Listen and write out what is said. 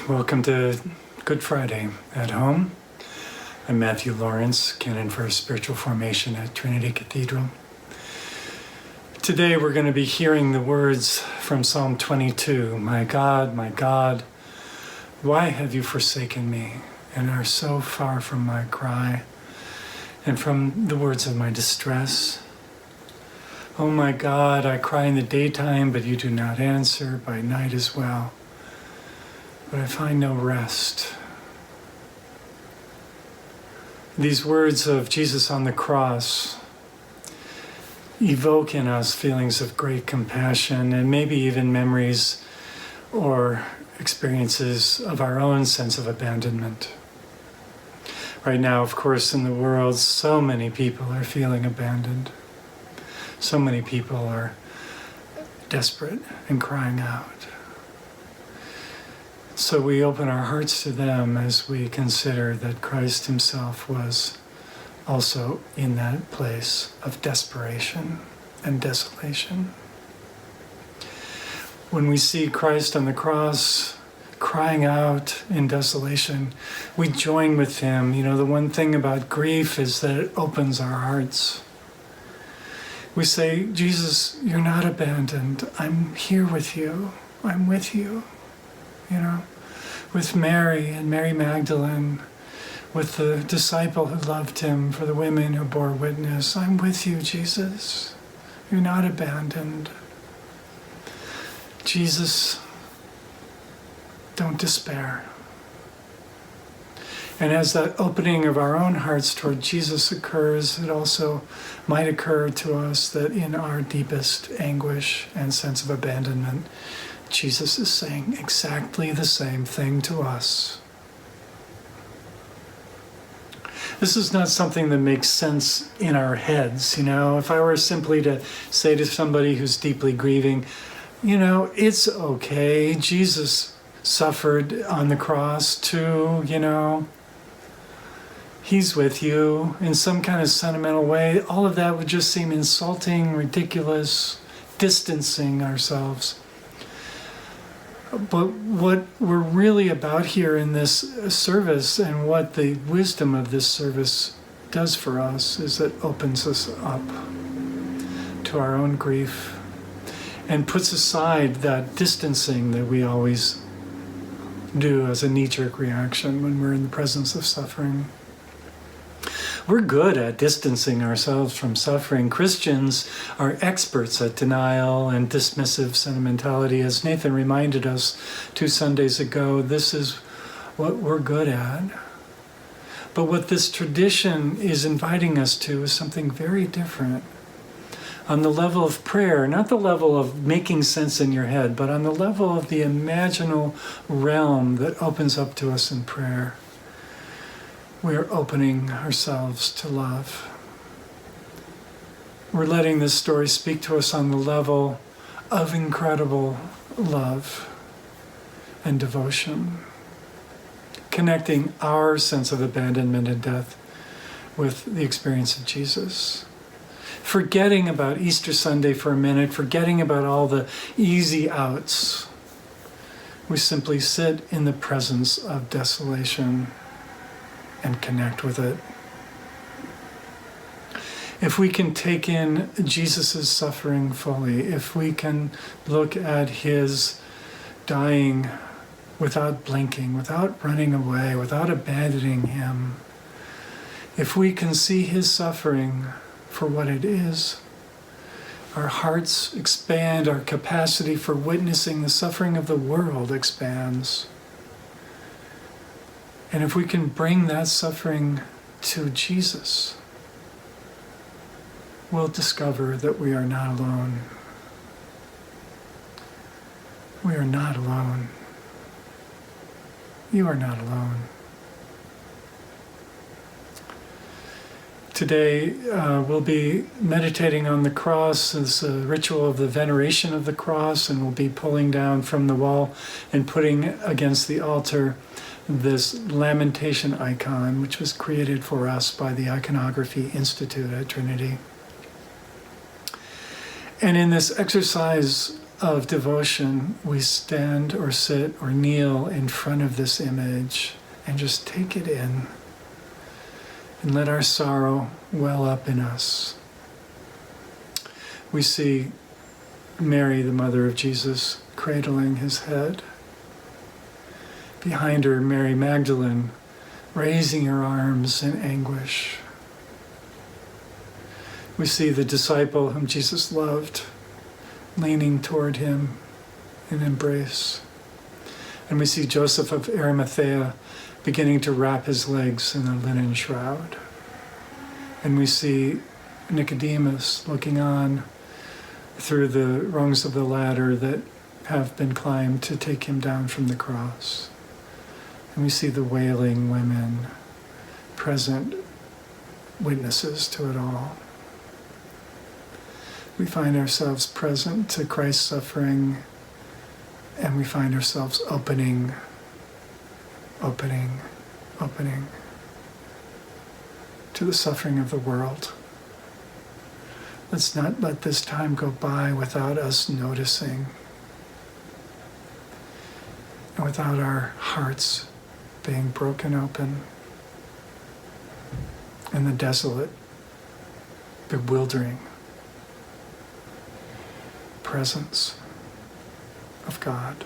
Welcome to Good Friday at home. I'm Matthew Lawrence, Canon for Spiritual Formation at Trinity Cathedral. Today we're going to be hearing the words from Psalm 22. My God, why have you forsaken me and are so far from my cry and from the words of my distress? Oh my God, I cry in the daytime, but you do not answer, by night as well. But I find no rest. These words of Jesus on the cross evoke in us feelings of great compassion and maybe even memories or experiences of our own sense of abandonment. Right now, of course, in the world, so many people are feeling abandoned. So many people are desperate and crying out. So we open our hearts to them as we consider that Christ himself was also in that place of desperation and desolation. When we see Christ on the cross crying out in desolation, we join with him. You know, the one thing about grief is that it opens our hearts. We say, Jesus, you're not abandoned. I'm here with you. I'm with you. You know, with Mary and Mary Magdalene, with the disciple who loved him, for the women who bore witness. I'm with you, Jesus. You're not abandoned. Jesus, don't despair. And as that opening of our own hearts toward Jesus occurs, it also might occur to us that in our deepest anguish and sense of abandonment, Jesus is saying exactly the same thing to us. This is not something that makes sense in our heads, you know. If I were simply to say to somebody who's deeply grieving, you know, it's okay, Jesus suffered on the cross too, you know. He's with you in some kind of sentimental way. All of that would just seem insulting, ridiculous, distancing ourselves. But what we're really about here in this service and what the wisdom of this service does for us is it opens us up to our own grief and puts aside that distancing that we always do as a knee-jerk reaction when we're in the presence of suffering. We're good at distancing ourselves from suffering. Christians are experts at denial and dismissive sentimentality. As Nathan reminded us 2 Sundays ago, this is what we're good at. But what this tradition is inviting us to is something very different. On the level of prayer, not the level of making sense in your head, but on the level of the imaginal realm that opens up to us in prayer. We are opening ourselves to love. We're letting this story speak to us on the level of incredible love and devotion, connecting our sense of abandonment and death with the experience of Jesus. Forgetting about Easter Sunday for a minute, forgetting about all the easy outs, we simply sit in the presence of desolation and connect with it. If we can take in Jesus' suffering fully, if we can look at his dying without blinking, without running away, without abandoning him, if we can see his suffering for what it is, our hearts expand, our capacity for witnessing the suffering of the world expands. And if we can bring that suffering to Jesus, we'll discover that we are not alone. We are not alone. You are not alone. Today we'll be meditating on the cross as a ritual of the veneration of the cross, and we'll be pulling down from the wall and putting against the altar this lamentation icon, which was created for us by the Iconography Institute at Trinity. And in this exercise of devotion, we stand or sit or kneel in front of this image and just take it in and let our sorrow well up in us. We see Mary, the mother of Jesus, cradling his head. Behind her, Mary Magdalene, raising her arms in anguish. We see the disciple whom Jesus loved, leaning toward him in embrace. And we see Joseph of Arimathea beginning to wrap his legs in a linen shroud. And we see Nicodemus looking on through the rungs of the ladder that have been climbed to take him down from the cross. And we see the wailing women present, witnesses to it all. We find ourselves present to Christ's suffering, and we find ourselves opening to the suffering of the world. Let's not let this time go by without us noticing and without our hearts being broken open in the desolate, bewildering presence of God.